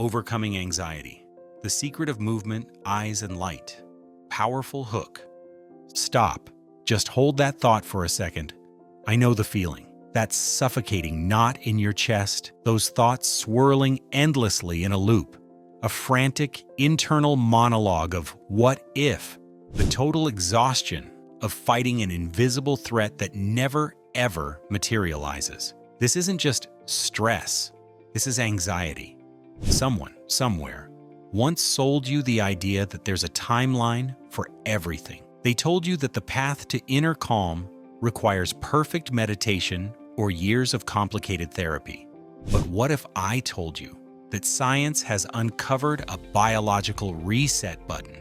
Overcoming anxiety. The secret of movement, eyes, and light. Powerful hook. Stop. Just hold that thought for a second. I know the feeling. That suffocating knot in your chest, those thoughts swirling endlessly in a loop. A frantic internal monologue of what if. The total exhaustion of fighting an invisible threat that never, ever materializes. This isn't just stress. This is anxiety. Someone, somewhere, once sold you the idea that there's a timeline for everything. They told you that the path to inner calm requires perfect meditation or years of complicated therapy. But what if I told you that science has uncovered a biological reset button,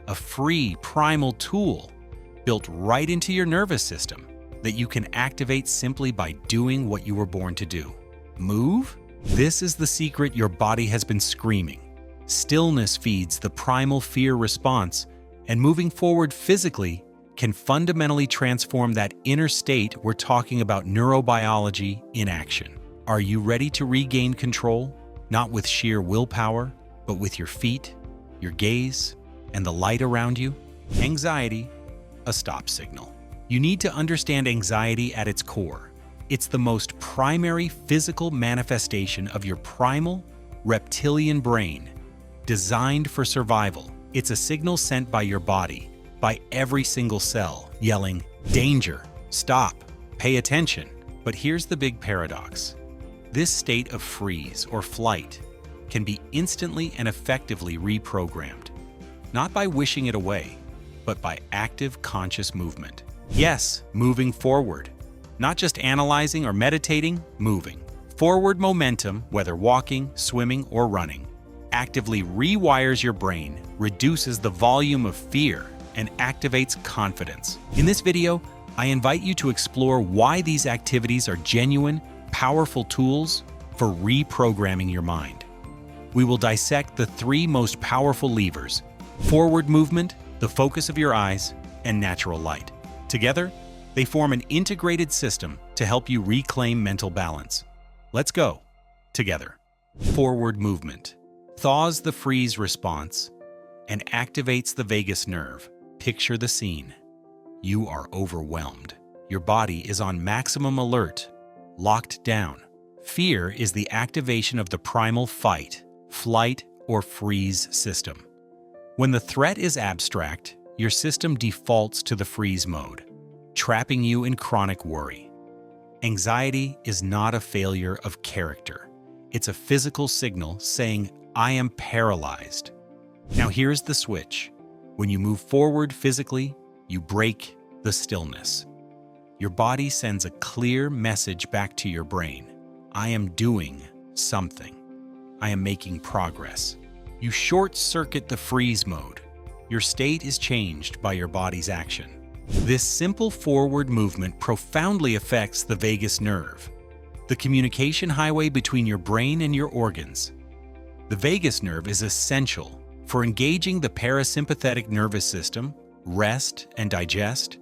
a free primal tool built right into your nervous system that you can activate simply by doing what you were born to do? Move? This is the secret your body has been screaming. Stillness feeds the primal fear response, and moving forward physically can fundamentally transform that inner state we're talking about neurobiology in action. Are you ready to regain control? Not with sheer willpower, but with your feet, your gaze, and the light around you? Anxiety, a stop signal. You need to understand anxiety at its core. It's the most primary physical manifestation of your primal, reptilian brain, designed for survival. It's a signal sent by your body, by every single cell, yelling, "Danger! Stop! Pay attention!" But here's the big paradox. This state of freeze or flight can be instantly and effectively reprogrammed, not by wishing it away, but by active conscious movement. Yes, moving forward. Not just analyzing or meditating, moving. Forward momentum, whether walking, swimming, or running, actively rewires your brain, reduces the volume of fear, and activates confidence. In this video, I invite you to explore why these activities are genuine, powerful tools for reprogramming your mind. We will dissect the three most powerful levers: forward movement, the focus of your eyes, and natural light. Together, they form an integrated system to help you reclaim mental balance. Let's go. Together. Forward movement thaws the freeze response and activates the vagus nerve. Picture the scene. You are overwhelmed. Your body is on maximum alert, locked down. Fear is the activation of the primal fight, flight, or freeze system. When the threat is abstract, your system defaults to the freeze mode, trapping you in chronic worry. Anxiety is not a failure of character. It's a physical signal saying, "I am paralyzed." Now here's the switch. When you move forward physically, you break the stillness. Your body sends a clear message back to your brain. I am doing something. I am making progress. You short-circuit the freeze mode. Your state is changed by your body's action. This simple forward movement profoundly affects the vagus nerve, the communication highway between your brain and your organs. The vagus nerve is essential for engaging the parasympathetic nervous system, rest and digest.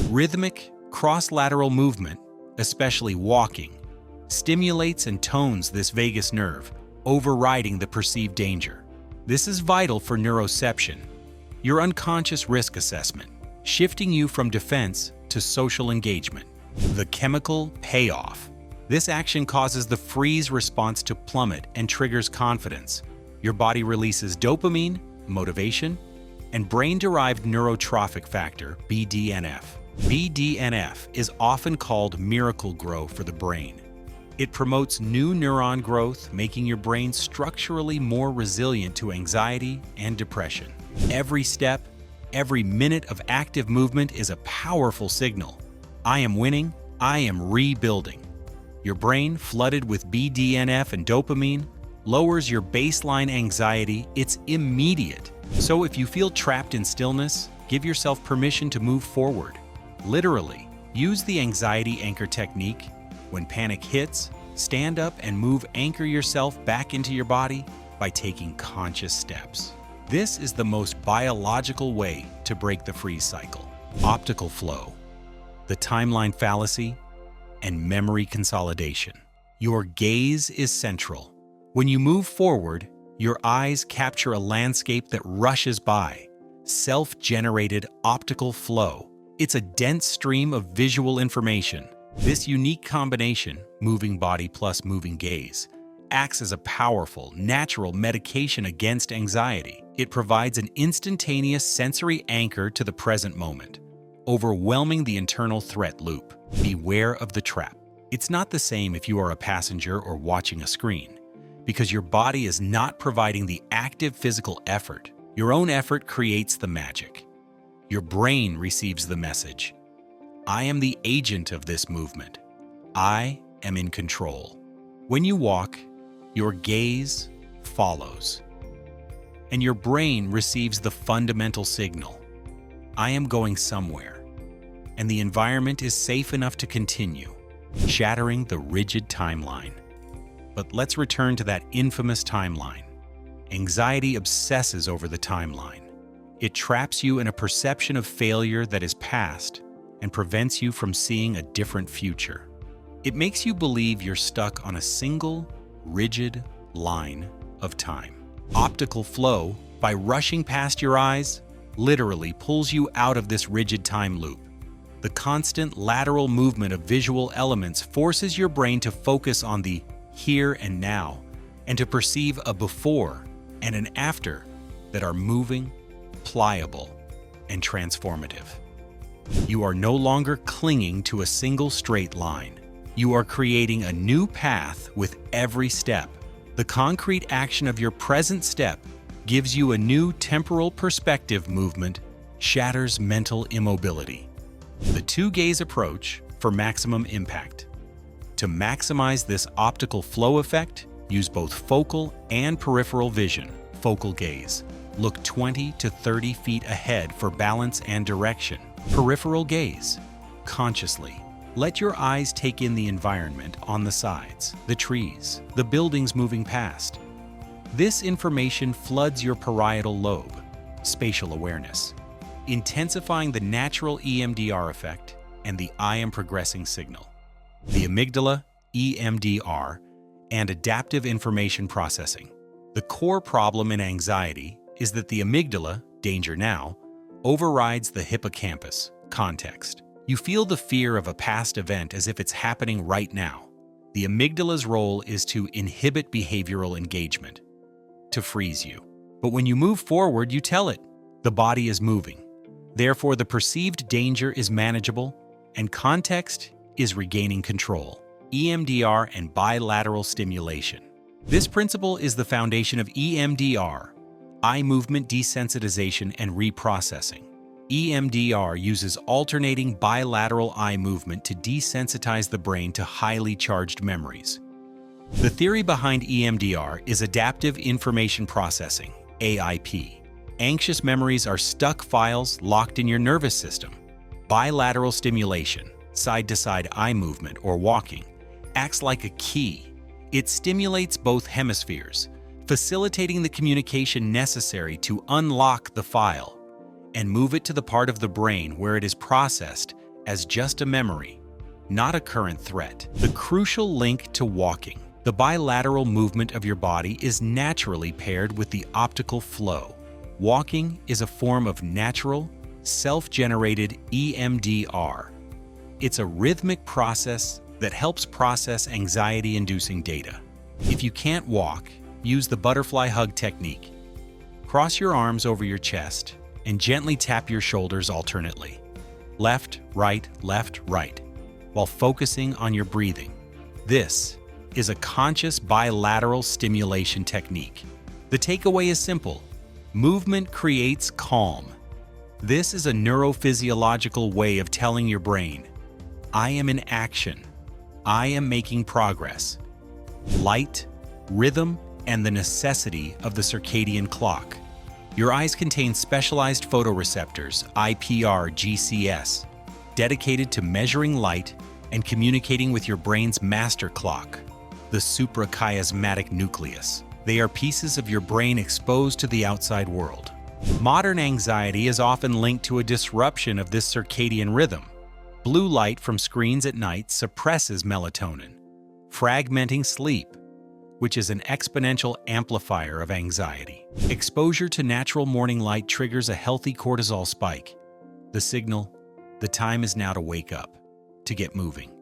Rhythmic, cross-lateral movement, especially walking, stimulates and tones this vagus nerve, overriding the perceived danger. This is vital for neuroception, your unconscious risk assessment, shifting you from defense to social engagement. The chemical payoff. This action causes the freeze response to plummet and triggers confidence. Your body releases dopamine, motivation, and brain-derived neurotrophic factor, BDNF. BDNF is often called miracle grow for the brain. It promotes new neuron growth, making your brain structurally more resilient to anxiety and depression. Every step, every minute of active movement is a powerful signal. I am winning, I am rebuilding. Your brain, flooded with BDNF and dopamine, lowers your baseline anxiety. It's immediate. So if you feel trapped in stillness, give yourself permission to move forward. Literally, use the anxiety anchor technique. When panic hits, stand up and anchor yourself back into your body by taking conscious steps. This is the most biological way to break the freeze cycle. Optical flow, the timeline fallacy, and memory consolidation. Your gaze is central. When you move forward, Your eyes capture a landscape that rushes by, self-generated optical flow. It's a dense stream of visual information. This unique combination, moving body plus moving gaze, acts as a powerful, natural medication against anxiety. It provides an instantaneous sensory anchor to the present moment, overwhelming the internal threat loop. Beware of the trap. It's not the same if you are a passenger or watching a screen, because your body is not providing the active physical effort. Your own effort creates the magic. Your brain receives the message. I am the agent of this movement. I am in control. When you walk, your gaze follows, and your brain receives the fundamental signal. I am going somewhere, and the environment is safe enough to continue, shattering the rigid timeline. But let's return to that infamous timeline. Anxiety obsesses over the timeline. It traps you in a perception of failure that is past and prevents you from seeing a different future. It makes you believe you're stuck on a single, rigid line of time. Optical flow, by rushing past your eyes, literally pulls you out of this rigid time loop. The constant lateral movement of visual elements forces your brain to focus on the here and now, and to perceive a before and an after that are moving, pliable, and transformative. You are no longer clinging to a single straight line. You are creating a new path with every step. The concrete action of your present step gives you a new temporal perspective. Movement shatters mental immobility. The two-gaze approach for maximum impact. To maximize this optical flow effect, use both focal and peripheral vision. Focal gaze. Look 20 to 30 feet ahead for balance and direction. Peripheral gaze. Consciously, let your eyes take in the environment on the sides, the trees, the buildings moving past. This information floods your parietal lobe, spatial awareness, intensifying the natural EMDR effect and the I am progressing signal. The amygdala, EMDR, and adaptive information processing. The core problem in anxiety is that the amygdala, danger now, overrides the hippocampus, context. You feel the fear of a past event as if it's happening right now. The amygdala's role is to inhibit behavioral engagement, to freeze you. But when you move forward, you tell it. The body is moving. Therefore, the perceived danger is manageable, and context is regaining control. EMDR and bilateral stimulation. This principle is the foundation of EMDR, eye movement desensitization and reprocessing. EMDR uses alternating bilateral eye movement to desensitize the brain to highly charged memories. The theory behind EMDR is adaptive information processing, AIP. Anxious memories are stuck files locked in your nervous system. Bilateral stimulation, side-to-side eye movement or walking, acts like a key. It stimulates both hemispheres, facilitating the communication necessary to unlock the file and move it to the part of the brain where it is processed as just a memory, not a current threat. The crucial link to walking. The bilateral movement of your body is naturally paired with the optical flow. Walking is a form of natural, self-generated EMDR. It's a rhythmic process that helps process anxiety-inducing data. If you can't walk, use the butterfly hug technique. Cross your arms over your chest and gently tap your shoulders alternately. Left, right, while focusing on your breathing. This is a conscious bilateral stimulation technique. The takeaway is simple. Movement creates calm. This is a neurophysiological way of telling your brain, I am in action. I am making progress. Light, rhythm, and the necessity of the circadian clock. Your eyes contain specialized photoreceptors, IPR-GCS, dedicated to measuring light and communicating with your brain's master clock, the suprachiasmatic nucleus. They are pieces of your brain exposed to the outside world. Modern anxiety is often linked to a disruption of this circadian rhythm. Blue light from screens at night suppresses melatonin, fragmenting sleep, which is an exponential amplifier of anxiety. Exposure to natural morning light triggers a healthy cortisol spike. The signal, the time is now to wake up, to get moving.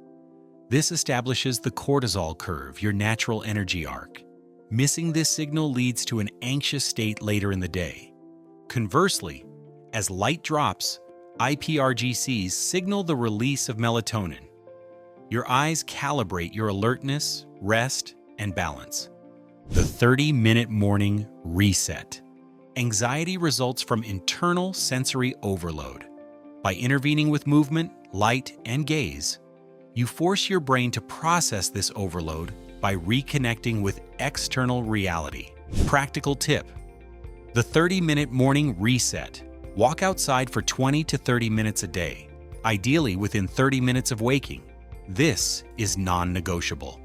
This establishes the cortisol curve, your natural energy arc. Missing this signal leads to an anxious state later in the day. Conversely, as light drops, iPRGCs signal the release of melatonin. Your eyes calibrate your alertness, rest, and balance. The 30-minute morning reset. Anxiety results from internal sensory overload. By intervening with movement, light, and gaze, you force your brain to process this overload by reconnecting with external reality. Practical tip: the 30-minute morning reset. Walk outside for 20 to 30 minutes a day, ideally within 30 minutes of waking. This is non-negotiable.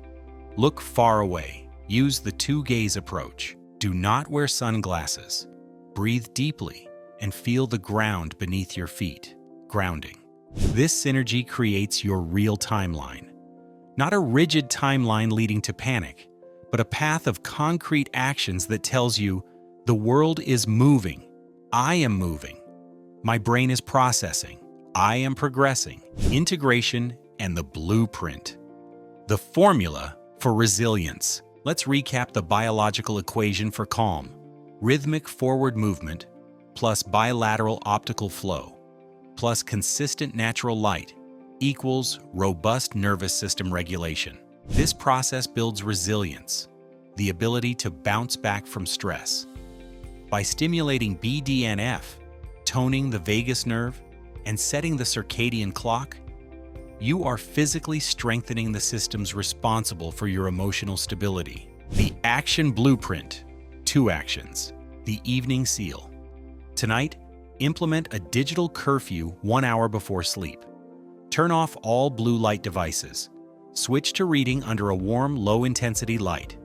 Look far away. Use the two-gaze approach. Do not wear sunglasses. Breathe deeply and feel the ground beneath your feet. Grounding. This synergy creates your real timeline. Not a rigid timeline leading to panic, but a path of concrete actions that tells you, the world is moving. I am moving. My brain is processing. I am progressing. Integration and the blueprint. The formula for resilience. Let's recap the biological equation for calm. Rhythmic forward movement plus bilateral optical flow plus consistent natural light equals robust nervous system regulation. This process builds resilience, the ability to bounce back from stress. By stimulating BDNF, toning the vagus nerve, and setting the circadian clock, you are physically strengthening the systems responsible for your emotional stability. The action blueprint. 2 actions. The evening seal. Tonight, implement a digital curfew 1 hour before sleep. Turn off all blue light devices. Switch to reading under a warm, low-intensity light.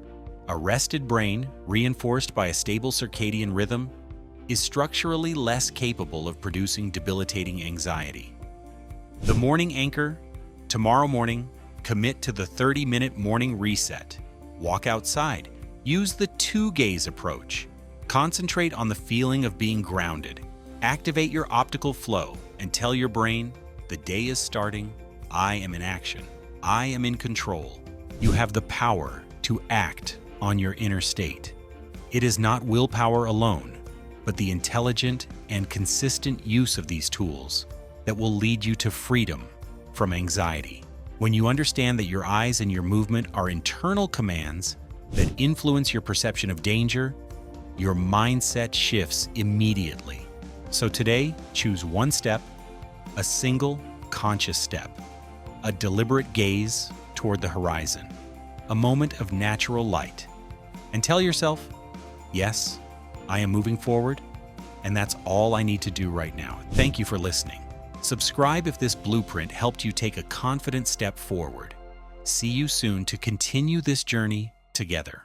A rested brain, reinforced by a stable circadian rhythm, is structurally less capable of producing debilitating anxiety. The morning anchor. Tomorrow morning, commit to the 30-minute morning reset. Walk outside. Use the two-gaze approach. Concentrate on the feeling of being grounded. Activate your optical flow and tell your brain, the day is starting, I am in action, I am in control. You have the power to act on your inner state. It is not willpower alone, but the intelligent and consistent use of these tools that will lead you to freedom from anxiety. When you understand that your eyes and your movement are internal commands that influence your perception of danger, your mindset shifts immediately. So today, choose one step, a single conscious step, a deliberate gaze toward the horizon, a moment of natural light, and tell yourself, yes, I am moving forward, and that's all I need to do right now. Thank you for listening. Subscribe if this blueprint helped you take a confident step forward. See you soon to continue this journey together.